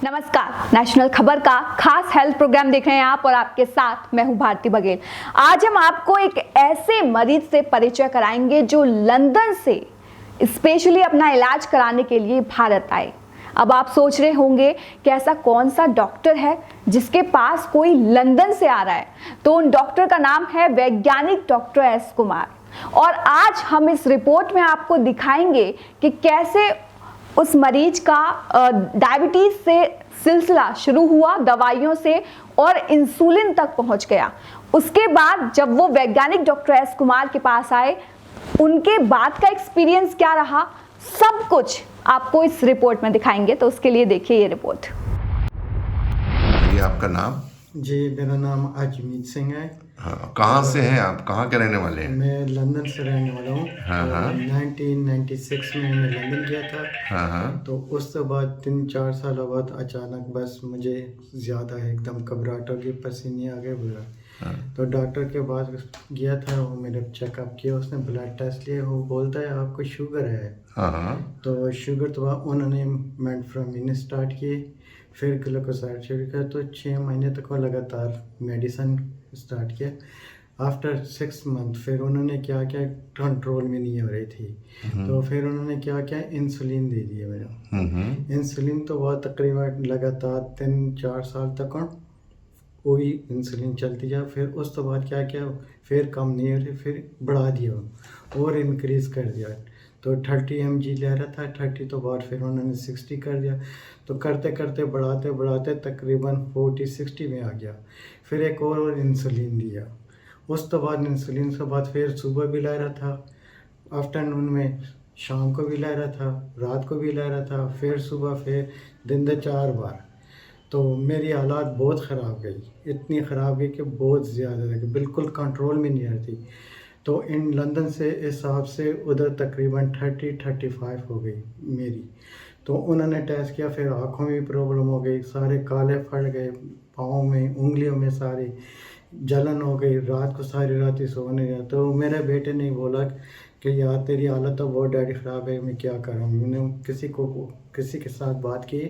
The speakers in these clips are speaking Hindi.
नमस्कार, नेशनल खबर का खास हेल्थ प्रोग्राम देख रहे हैं आप और आपके साथ मैं हूं भारती बघेल। आज हम आपको एक ऐसे मरीज से परिचय कराएंगे जो लंदन से स्पेशली अपना इलाज कराने के लिए भारत आए। अब आप सोच रहे होंगे कि ऐसा कौन सा डॉक्टर है जिसके पास कोई लंदन से आ रहा है, तो उन डॉक्टर का नाम है वैज्ञानिक डॉक्टर एस कुमार। और आज हम इस रिपोर्ट में आपको दिखाएंगे कि कैसे उस मरीज का डायबिटीज से सिलसिला शुरू हुआ, दवाइयों से और इंसुलिन तक पहुंच गया। उसके बाद जब वो वैज्ञानिक डॉक्टर एस कुमार के पास आए, उनके बाद का एक्सपीरियंस क्या रहा, सब कुछ आपको इस रिपोर्ट में दिखाएंगे। तो उसके लिए देखिए ये रिपोर्ट। ये आपका नाम? जी, मेरा नाम अजमीत सिंह है। हाँ, कहाँ से हैं आप? कहाँ के रहने वाले हैं? मैं लंदन से रहने वाला हूँ। हाँ। 1996 में मैं लंदन गया था। हाँ। तो उसके बाद 3-4 साल बाद अचानक बस मुझे ज़्यादा एकदम घबराहट हो गई, पसीने आ गए बुरा। तो डॉक्टर के पास गया था, वो मेरे चेकअप किया, उसने ब्लड टेस्ट लिया, वो बोलता है आपको शुगर है। हाँ। तो शुगर तो उन्होंने मेटफॉर्मिन स्टार्ट किए, फिर ग्लूकोसाइड शुरू किया। तो 6 महीने तक वो लगातार मेडिसिन स्टार्ट किया। आफ्टर 6 मंथ फिर उन्होंने क्या किया, कंट्रोल में नहीं हो रही थी, तो फिर उन्होंने क्या किया, इंसुलिन दे दिया मेरा। इंसुलिन तो वह तकरीबन लगातार 3-4 साल तक वही इंसुलिन चलती जा। फिर उस तो बाद क्या किया, फिर कम नहीं हो रही, फिर बढ़ा दिया और इनक्रीज़ कर दिया। तो 30 mg ले रहा था, 30 तो बाद फिर उन्होंने 60 कर दिया। तो करते करते बढ़ाते बढ़ाते तकरीबन 40-60 में आ गया। फिर एक और इंसुलिन दिया। उस तो बाद इंसुलिन के बाद फिर सुबह भी ला रहा था, आफ्टरनून में, शाम को भी ला रहा था, रात को भी ला रहा था, फिर सुबह, फिर दिन में 4 बार। तो मेरी हालात बहुत ख़राब गई, इतनी ख़राब गई कि बहुत ज़्यादा कि बिल्कुल कंट्रोल में नहीं आती। तो इन लंदन से हिसाब से उधर तकरीबन 30-35 हो गई मेरी। तो उन्होंने टेस्ट किया, फिर आँखों में भी प्रॉब्लम हो गई, सारे काले फट गए, पाँव में, उंगलियों में सारी जलन हो गई, रात को सारी रात ही सो नहीं रहा। तो मेरे बेटे ने बोला कि यार तेरी हालत तो बहुत डैडी ख़राब है, मैं क्या करूँ। मैंने किसी के साथ बात की,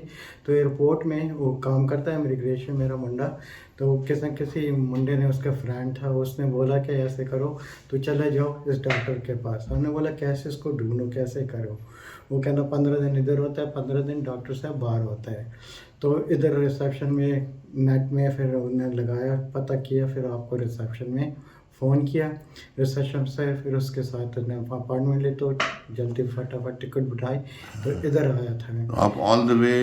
तो एयरपोर्ट में वो काम करता है इमिग्रेशन मेरा मुंडा। तो किसी मुंडे ने, उसका फ्रेंड था, उसने बोला कि ऐसे करो, तो चले जाओ इस डॉक्टर के पास। हमने बोला कैसे इसको ढूंढो, कैसे करो। वो कहना 15 दिन इधर होता है, 15 दिन डॉक्टर साहब बाहर होता है। तो इधर रिसेप्शन में नेट में फिर उन्हें लगाया, पता किया, फिर आपको रिसेप्शन में फ़ोन किया, रिसेप्शन से फिर उसके साथ अपॉइंटमेंट ली, तो जल्दी फटाफट टिकट बिठाई, तो इधर आया था मैं। आप ऑल द वे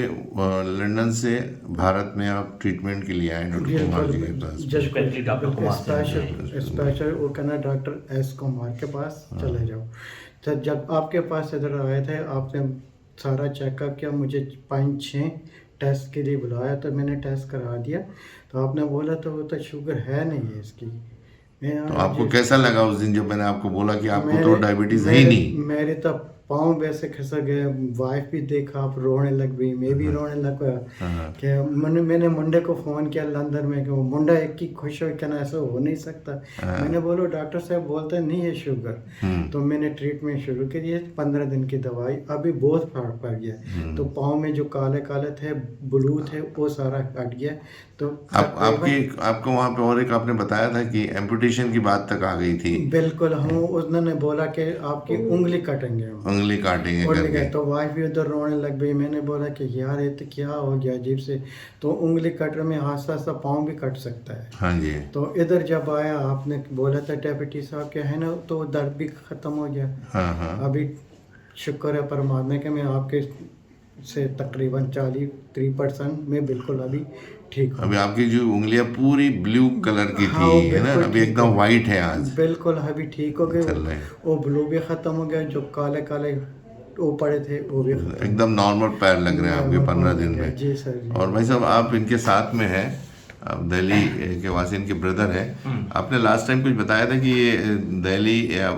लंदन से भारत में आप ट्रीटमेंट के लिए आए डॉक्टर कुमार जी के पास? स्पेशल वो कहना डॉक्टर एस कुमार के पास चले जाओ। तो जब आपके पास इधर आए थे, आपने सारा चेकअप किया, मुझे 5-6 टेस्ट के लिए बुलाया, तो मैंने टेस्ट करा दिया। तो आपने बोला तो वो तो शुगर है नहीं है इसकी। तो आपको कैसा लगा उस दिन जब मैंने आपको बोला कि आपको तो डायबिटीज है ही नहीं? मेरे तो पाँव वैसे खिसक गए, वाइफ भी देखा, आप रोने लग गई, मैं भी रोने लग गया। कि मैंने मुंडे को फ़ोन किया लंदन में, कि वो मुंडा एक ही खुश हो, कहना ऐसा हो नहीं सकता। मैंने बोलो डॉक्टर साहब बोलते नहीं है शुगर। तो मैंने ट्रीटमेंट शुरू की, 15 दिन की दवाई, अभी बहुत फर्क पड़ गया। तो पाँव में जो काले काले थे, ब्लू थे, वो सारा कट गया। तो आपको वहाँ पे और एक आपने बताया था कि एम्पुटेशन की बात तक आ गई थी। बिल्कुल, हम उन्होंने बोला कि आपकी उंगली काटेंगे, उंगली काटेंगे करके। तो वाइफ भी उधर रोने लग गई। मैंने बोला कि यार ये तो क्या हो गया अजीब से। तो उंगली कटने में आस्ता आस्ता पाँव भी कट सकता है। हाँ जी। तो इधर जब आया, आपने बोला था डायबिटीज साहब के है ना, तो दर्द भी ख़त्म हो गया। हाँ। अभी शुक्र है परमात्मा के, मैं आपके से तकरीबन 40-3% में बिल्कुल अभी ठीक हूँ। अभी आपकी जो उंगलियां पूरी ब्लू कलर की थी, है ना, अभी एकदम वाइट है आज। बिल्कुल अभी ठीक हो गए, वो ब्लू भी ख़त्म हो गया, जो काले काले वो पड़े थे वो भी एकदम नॉर्मल पैर लग रहे हैं आपके 15 दिन में। जी सर जी। और भाई साहब आप इनके साथ में हैं, आप दिल्ली के वासी, इनके ब्रदर हैं। आपने लास्ट टाइम कुछ बताया था कि ये दिल्ली या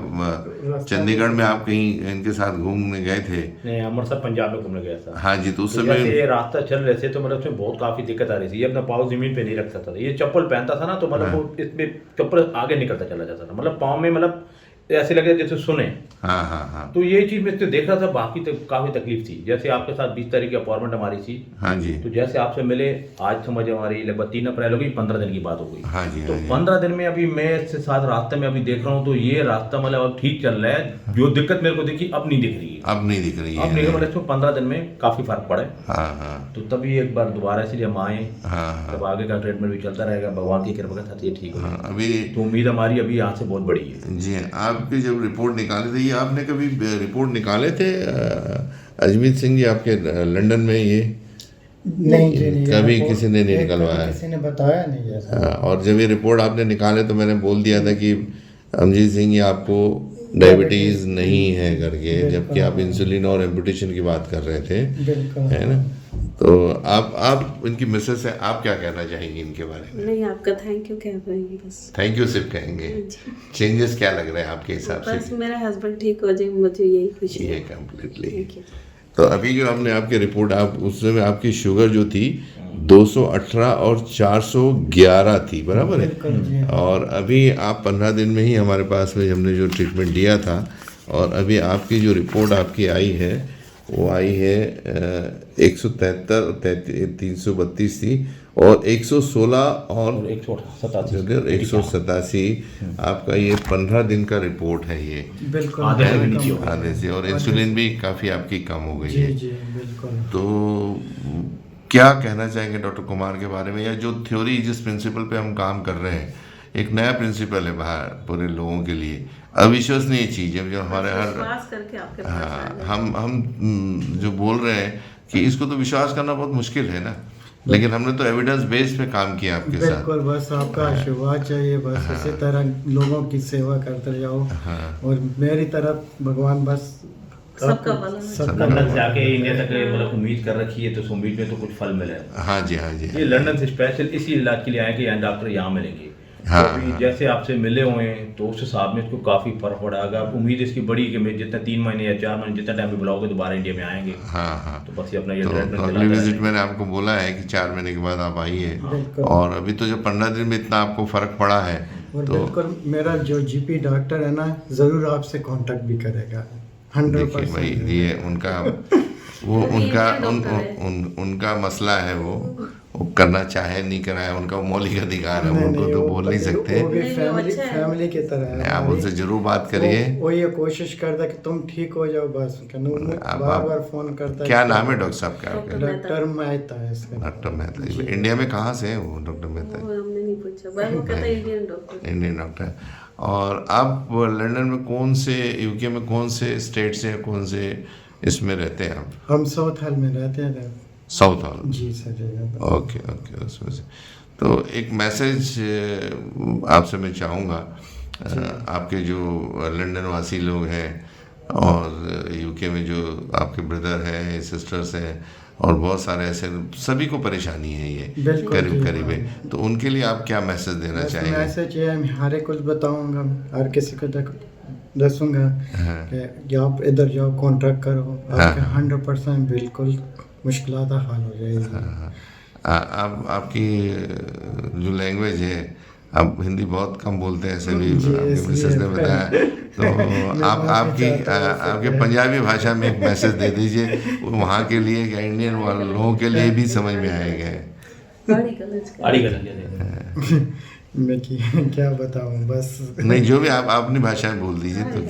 चंडीगढ़ में आप कहीं इनके साथ घूमने गए थे? नहीं, अमृतसर पंजाब में घूमने गया था। हाँ जी। तो उस समय ये रास्ता चल रहे थे, तो मतलब उसमें बहुत काफ़ी दिक्कत आ रही थी। ये अपना पाँव ज़मीन पे नहीं रख सकता था, ये चप्पल पहनता था ना, तो मतलब वो इसमें चप्पल आगे निकलता चला जाता था, मतलब पाँव में मतलब ऐसे लगे जैसे सुने। हाँ हाँ हाँ तो ये चीज मैं तो देख रहा था, बाकी तो काफी तकलीफ थी। जैसे आपके साथ 20 तारीख की अपॉइंटमेंट हमारी थी, हाँ जी तो जैसे आपसे मिले आज समझ हमारी लगभग 3 अप्रैल हो गई, 15 दिन की बात हो गई। हाँ जी तो हाँ जी 15 दिन में अभी मैं इसके साथ रास्ते में अभी देख रहा हूँ, तो ये रास्ता मतलब अब ठीक चल रहा है। जो दिक्कत मेरे को दिखी अब नहीं दिख रही है। अब नहीं दिख रही अब नहीं है। मतलब इसमें 15 दिन में काफी फर्क पड़े। हाँ हाँ तो तभी एक बार दोबारा इसलिए हम आए। हाँ हाँ तब आगे का ट्रीटमेंट भी चलता रहेगा, भगवान की कृपा के साथ ये ठीक हो हाँ। अभी तो उम्मीद हमारी अभी यहाँ से बहुत बड़ी है। जी हाँ, आपकी जब रिपोर्ट निकाली थी, ये आपने कभी रिपोर्ट निकाले थे अजमीत सिंह जी आपके लंदन में? ये नहीं जी नहीं, कभी वो किसी ने नहीं कभी निकलवाया? किसी ने बताया नहीं ऐसा। हाँ, और जब ये रिपोर्ट आपने निकाले तो मैंने बोल दिया था कि अमजीत सिंह जी आपको डायबिटीज़ नहीं है करके, जबकि आप इंसुलिन और एम्पुटेशन की बात कर रहे थे, बिल्कुल है ना? तो आप इनकी मिसेस है, आप क्या कहना चाहेंगी इनके बारे में? नहीं, आपका थैंक यू कह पाएंगे बस। थैंक यू सिर्फ कहेंगे। चेंजेस क्या लग रहे हैं आपके हिसाब बस से? मेरा हस्बैंड ठीक हो जाए, मुझे यही खुशी ये है। कम्प्लीटली। Thank you. तो अभी जो हमने आपकी रिपोर्ट, आप उस समय आपकी शुगर जो थी 218 और 411 थी, बराबर है? और अभी आप 15 दिन में ही हमारे पास में हमने जो ट्रीटमेंट दिया था, और अभी आपकी जो रिपोर्ट आपकी आई है वो आई है 173, 332 थी, और 116 और 187 आपका ये 15 दिन का रिपोर्ट है ये। बिल्कुल आधे से भी नीचे हो गया। आधे से, और इंसुलिन भी काफ़ी आपकी कम हो गई जी है। जी बिल्कुल। तो क्या कहना चाहेंगे डॉक्टर कुमार के बारे में, या जो थ्योरी जिस प्रिंसिपल पे हम काम कर रहे हैं, एक नया प्रिंसिपल है बाहर पूरे लोगों के लिए, अविश्वसनीय चीज़ है जो हमारे हर विश्वास करके आपके पास आ हाँ, गए। हम जो बोल रहे हैं कि इसको तो विश्वास करना बहुत मुश्किल है ना, लेकिन हमने तो एविडेंस बेस पे काम किया आपके साथ। बिल्कुल, बस आपका आशीर्वाद चाहिए, बस इसी तरह लोगों की सेवा करते जाओ, और मेरी तरफ भगवान बस सबका भला है। सबका लंदन से आके इंडिया तक मतलब उम्मीद कर रखी है, तो उस उम्मीद में तो कुछ फल मिले। हाँ जी हाँ जी ये लंदन से स्पेशल इसी इलाज के लिए आए कि यहाँ डॉक्टर यहाँ मिलेंगे। हाँ, तो अभी जैसे आपसे मिले हुए हैं तो उस हिसाब में इसको काफ़ी फर्क पड़ा। अगर उम्मीद इसकी बड़ी कि मैं जितना 3 महीने या 4 महीने जितना टाइम भी बुलाओगे दोबारा इंडिया में आएंगे। हाँ हाँ। तो बस ये अपना ये तो ट्रीटमेंट अगली चलाते विजिट रहेंगे। मैंने आपको बोला है कि 4 महीने के बाद आप आइए, बिल्कुल। और अभी तो जब 15 दिन में इतना आपको फर्क पड़ा है और तो बिल्कुल मेरा जो जीपी डॉक्टर है ना, ज़रूर आपसे कांटेक्ट भी करेगा, देखिए भाई 100%। ये उनका वो उनका मसला है, वो करना चाहे नहीं कराए, उनका मौलिक अधिकार है, उनको तो बोल नहीं सकते। वो भी नहीं, वो फैमिली अच्छा है। फैमिली की तरह है नहीं, आप हमारी। उनसे जरूर बात करिए। वो ये कोशिश करता कि तुम ठीक हो जाओ, बस आप- बार बार फोन करता क्या नाम है डॉक्टर साहब का आपका? डॉक्टर मेहता है इसका। डॉक्टर मेहता। इंडिया में कहाँ से है वो डॉक्टर मेहता? वो हमने नहीं पूछा, भाई वो कहता है इंडियन डॉक्टर। Indian doctor. और आप लंदन में कौन से, यूके में कौन से स्टेट से, कौन से इसमें रहते हैं आप? हम साउथ हॉल में रहते हैं। South Hall. जी सर जी। ओके ओके, उसमें से तो एक मैसेज आपसे मैं चाहूँगा, आपके जो लंदन वासी लोग हैं और यूके में जो आपके ब्रदर हैं, सिस्टर्स हैं, और बहुत सारे ऐसे सभी को परेशानी है ये बिल्कुल, करीब जी, करीब है, तो उनके लिए आप क्या मैसेज देना चाहेंगे? मैसेज ये मैं हर एक कुछ बताऊंगा, हर किसी को दसूंगा कि आप इधर जाओ, कॉन्ट्रैक्ट करो, आपके 100% बिल्कुल मुश्किलात हल हो जाएगी। आप आपकी जो लैंग्वेज है, आप हिंदी बहुत कम बोलते हैं, ऐसे भी जी, आपके इसलिए मिसेस ने बताया, तो आप आपके पंजाबी भाषा में एक मैसेज दे दीजिए, वहाँ के लिए क्या इंडियन वाले लोगों के लिए भी समझ में आएगा। गाड़ी कलच का। आड़ी का लगे। मैं क्या बताऊं, बस नहीं, जो भी आप अपनी भाषा में बोल दीजिए तो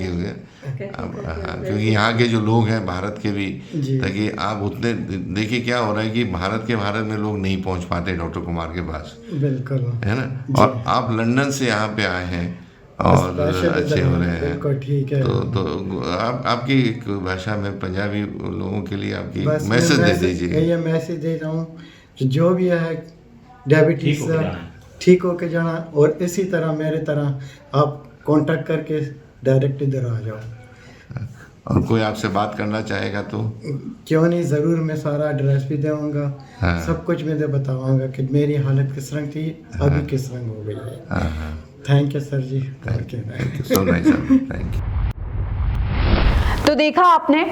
क्योंकि यहाँ के जो लोग हैं भारत के भी, जी। ताकि आप उतने देखिए क्या हो रहा है कि भारत में लोग नहीं पहुँच पाते डॉक्टर कुमार के पास, बिल्कुल है ना, और आप लंदन से यहाँ पे आए हैं और अच्छे हो रहे हैं, बिल्कुल ठीक है। तो आप आपकी एक भाषा में पंजाबी लोगों के लिए आपकी बस मैसेज मैं दे दीजिए। ये मैसेज दे रहा हूँ कि जो भी है डायबिटीज ठीक होके जाना। ठीक होके जाना, और इसी तरह मेरे तरह आप कांटेक्ट करके डायरेक्ट इधर आ जाओ। और कोई आपसे बात करना चाहेगा तो क्यों नहीं, ज़रूर मैं सारा एड्रेस भी दूंगा, हाँ। सब कुछ मैं बताऊंगा कि मेरी हालत किस रंग थी, अभी किस रंग हो गई है। हाँ हाँ, thank you sir ji. Thank you so nice, thank you. तो देखा आपने,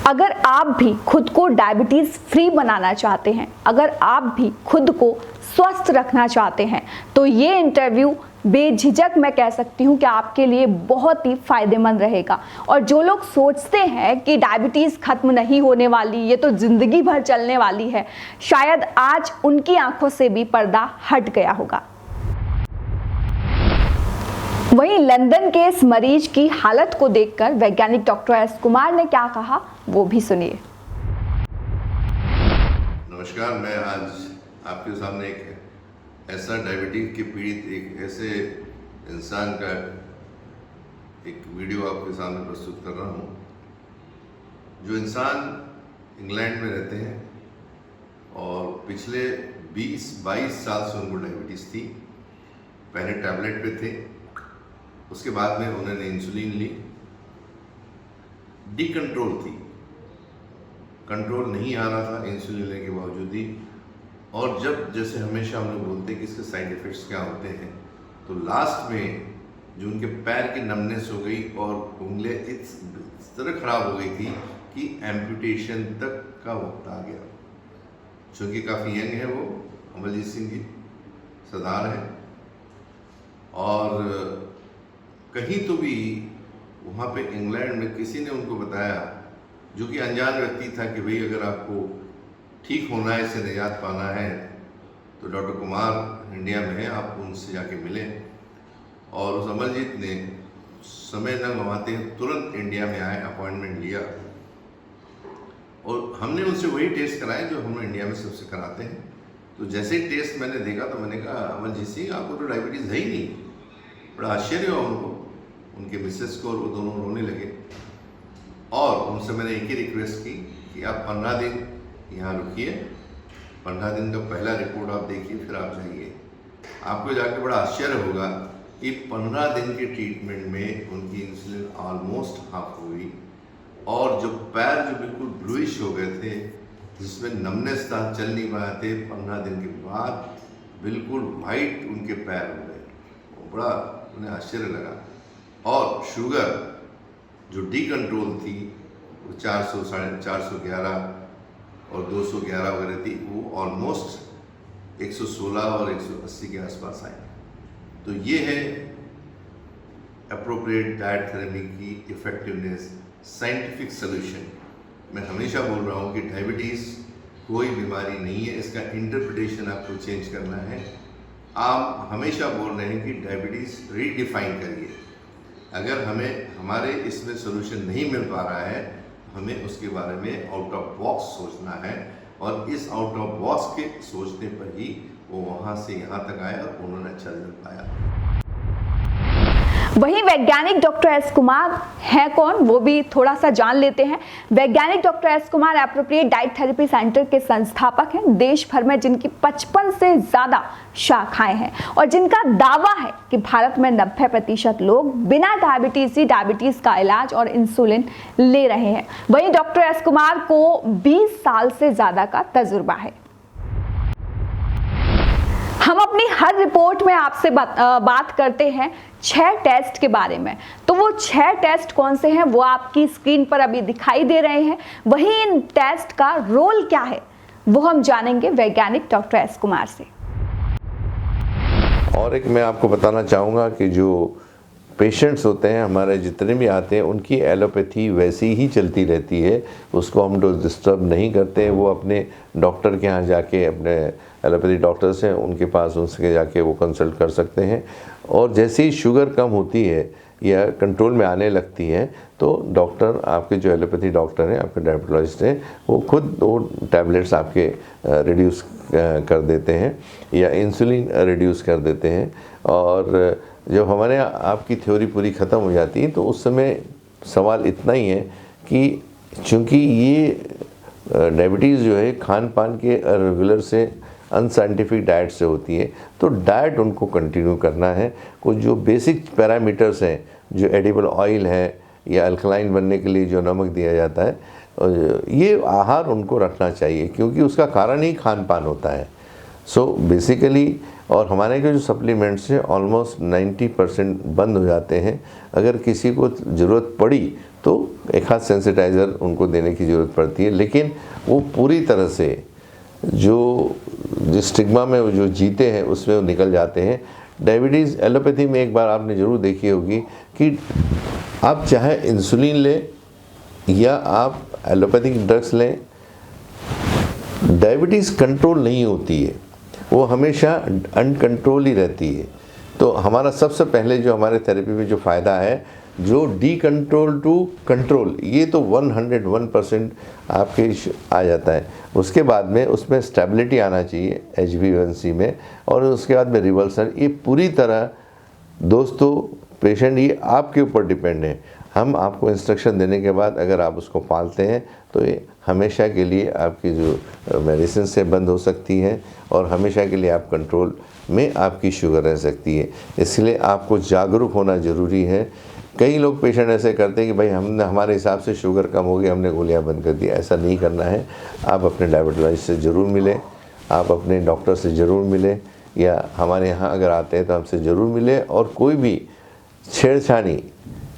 अगर आप भी खुद को डायबिटीज़ फ्री बनाना चाहते हैं, अगर आप भी खुद को स्वस्थ रखना चाहते हैं, तो ये इंटरव्यू बेझिझक मैं कह सकती हूँ कि आपके लिए बहुत ही फायदेमंद रहेगा। और जो लोग सोचते हैं कि डायबिटीज़ खत्म नहीं होने वाली, ये तो ज़िंदगी भर चलने वाली है, शायद आज उनकी आंखों से भी पर्दा हट गया होगा। वहीं लंदन के इस मरीज की हालत को देखकर वैज्ञानिक डॉक्टर एस कुमार ने क्या कहा, वो भी सुनिए। नमस्कार, मैं आज आपके सामने एक ऐसा डायबिटीज के पीड़ित एक ऐसे इंसान का एक वीडियो आपके सामने प्रस्तुत कर रहा हूँ। जो इंसान इंग्लैंड में रहते हैं और पिछले 20-22 साल से उनको डायबिटीज़ थी। पहले टैबलेट पे थे, उसके बाद में उन्होंने इंसुलिन ली, डिकंट्रोल थी, कंट्रोल नहीं आ रहा था इंसुलिन लेने के बावजूद ही। और जब जैसे हमेशा हम लोग बोलते हैं कि इसके साइड इफ़ेक्ट्स क्या होते हैं, तो लास्ट में जो उनके पैर की नमनेस हो गई और उंगलियां इस तरह खराब हो गई थी कि एम्पुटेशन तक का वक्त आ गया। चूँकि काफ़ी यंग है वो, अमरजीत सिंह जी सरदार हैं, और कहीं तो भी वहाँ पे इंग्लैंड में किसी ने उनको बताया, जो कि अनजान व्यक्ति था, कि भाई अगर आपको ठीक होना है, इससे निजात पाना है, तो डॉक्टर कुमार इंडिया में है, आप उनसे जाके मिलें। और उस अमरजीत ने समय न गंवाते तुरंत इंडिया में आए, अपॉइंटमेंट लिया, और हमने उनसे वही टेस्ट कराए जो हम इंडिया में सबसे कराते हैं। तो जैसे ही टेस्ट मैंने देखा तो मैंने कहा, अमरजीत सिंह आपको तो डायबिटीज़ है ही नहीं। बड़ा आश्चर्य हुआ उनको, उनके मिसेस को, और वो दोनों रोने लगे। और उनसे मैंने एक ही रिक्वेस्ट की कि आप 15 दिन यहाँ रुकिए, 15 दिन का पहला रिपोर्ट आप देखिए, फिर आप जाइए। आपको जाके बड़ा आश्चर्य होगा कि 15 दिन के ट्रीटमेंट में उनकी इंसुलिन ऑलमोस्ट हाफ हो गई, और जो पैर जो बिल्कुल ब्लूइश हो गए थे, जिसमें नमनेस था, चल नहीं पाए थे, 15 दिन के बाद बिल्कुल वाइट उनके पैर हो गए। वो बड़ा उन्हें आश्चर्य लगा। और शुगर जो डी कंट्रोल थी, वो 400, 411 और 211 वगैरह थी, वो ऑलमोस्ट 116 और 180 के आसपास आई। तो ये है अप्रोप्रिएट डाइट थेरेपी की इफ़ेक्टिवनेस, साइंटिफिक सोल्यूशन। मैं हमेशा बोल रहा हूँ कि डायबिटीज़ कोई बीमारी नहीं है, इसका इंटरप्रिटेशन आपको चेंज करना है। आप हमेशा बोल रहे हैं कि डायबिटीज़ रीडिफाइन करिए। अगर हमें हमारे इसमें सोल्यूशन नहीं मिल पा रहा है, हमें उसके बारे में आउट ऑफ बॉक्स सोचना है, और इस आउट ऑफ बॉक्स के सोचने पर ही वो वहाँ से यहाँ तक आए और उन्होंने अच्छा रिजल्ट पाया। वहीं वैज्ञानिक डॉक्टर एस कुमार हैं कौन, वो भी थोड़ा सा जान लेते हैं। वैज्ञानिक doctor S Kumar appropriate diet therapy centre के संस्थापक हैं, देश भर में जिनकी 55 से ज़्यादा शाखाएं हैं, और जिनका दावा है कि भारत में 90% लोग बिना डायबिटीज़ का इलाज और इंसुलिन ले रहे हैं। वहीं डॉक्टर एस कुमार को 20 साल से ज़्यादा का तजुर्बा है। हम अपनी हर रिपोर्ट में आपसे बात करते हैं 6 टेस्ट के बारे में। तो वो 6 टेस्ट कौन से हैं, वो आपकी स्क्रीन पर अभी दिखाई दे रहे हैं। वहीं इन टेस्ट का रोल क्या है, वो हम जानेंगे वैज्ञानिक डॉक्टर एस कुमार से। और एक मैं आपको बताना चाहूँगा कि जो पेशेंट्स होते हैं हमारे, जितने भी आते हैं, उनकी एलोपैथी वैसी ही चलती रहती है, उसको हम डिस्टर्ब नहीं करते हैं। वो अपने डॉक्टर के यहाँ जाके, अपने एलोपैथी डॉक्टर्स हैं उनके पास, उनसे जाके वो कंसल्ट कर सकते हैं। और जैसे ही शुगर कम होती है या कंट्रोल में आने लगती है, तो डॉक्टर, आपके जो एलोपैथी डॉक्टर हैं, आपके डायबिटोलॉजिस्ट हैं, वो खुद वो टैबलेट्स आपके रिड्यूस कर देते हैं या इंसुलिन रिड्यूस कर देते हैं। और जब हमारे आपकी थ्योरी पूरी ख़त्म हो जाती है, तो उस समय सवाल इतना ही है कि चूँकि ये डायबिटीज़ जो है खान पान के रेगुलर से, अनसाइंटिफिक डाइट से होती है, तो डाइट उनको कंटिन्यू करना है। कुछ जो बेसिक पैरामीटर्स हैं, जो एडिबल ऑयल है या अल्कलाइन बनने के लिए जो नमक दिया जाता है, ये आहार उनको रखना चाहिए, क्योंकि उसका कारण ही खान पान होता है। सो बेसिकली, और हमारे के जो सप्लीमेंट्स हैं ऑलमोस्ट 90% बंद हो जाते हैं। अगर किसी को ज़रूरत पड़ी तो एक हाथ सेंसिटाइज़र उनको देने की ज़रूरत पड़ती है, लेकिन वो पूरी तरह से जो स्टिग्मा में जो जीते हैं उसमें वो निकल जाते हैं। डायबिटीज़ एलोपैथी में एक बार आपने ज़रूर देखी होगी कि आप चाहे इंसुलिन लें या आप एलोपैथिक ड्रग्स लें, डायबिटीज़ कंट्रोल नहीं होती है, वो हमेशा अनकंट्रोल ही रहती है। तो हमारा सबसे पहले जो हमारे थेरेपी में जो फ़ायदा है, जो डी कंट्रोल टू कंट्रोल, ये तो 101% आपके आ जाता है। उसके बाद में उसमें स्टेबिलिटी आना चाहिए HbA1c में, और उसके बाद में रिवर्सल। ये पूरी तरह दोस्तों पेशेंट ये आपके ऊपर डिपेंड है। हम आपको इंस्ट्रक्शन देने के बाद अगर आप उसको पालते हैं तो ये हमेशा के लिए आपकी जो मेडिसिन से बंद हो सकती है और हमेशा के लिए आप कंट्रोल में आपकी शुगर रह सकती है। इसलिए आपको जागरूक होना ज़रूरी है। कई लोग पेशेंट ऐसे करते हैं कि भाई हमने हमारे हिसाब से शुगर कम हो गई, हमने गोलियां बंद कर दी। ऐसा नहीं करना है। आप अपने डायबिटोलॉजिस्ट से ज़रूर मिलें, आप अपने डॉक्टर से ज़रूर मिलें, या हमारे यहाँ अगर आते हैं तो हमसे ज़रूर मिलें। और कोई भी छेड़छाड़ी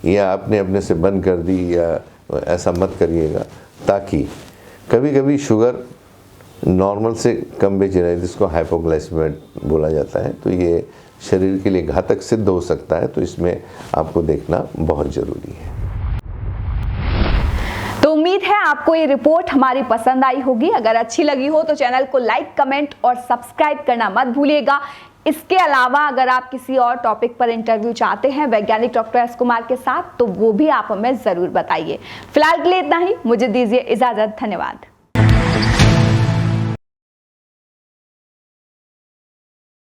या आपने अपने से बंद कर दी या ऐसा मत करिएगा, ताकि कभी कभी शुगर नॉर्मल से कम बेची रहे, जिसको हाइपोग्लाइसेमिया बोला जाता है। तो ये शरीर के लिए घातक सिद्ध हो सकता है, तो इसमें आपको देखना बहुत ज़रूरी है। तो उम्मीद है आपको ये रिपोर्ट हमारी पसंद आई होगी। अगर अच्छी लगी हो तो चैनल को लाइक, कमेंट और सब्सक्राइब करना मत भूलिएगा। इसके अलावा अगर आप किसी और टॉपिक पर इंटरव्यू चाहते हैं वैज्ञानिक डॉक्टर एस कुमार के साथ, तो वो भी आप हमें ज़रूर बताइए। फिलहाल के लिए इतना ही, मुझे दीजिए इजाज़त। धन्यवाद।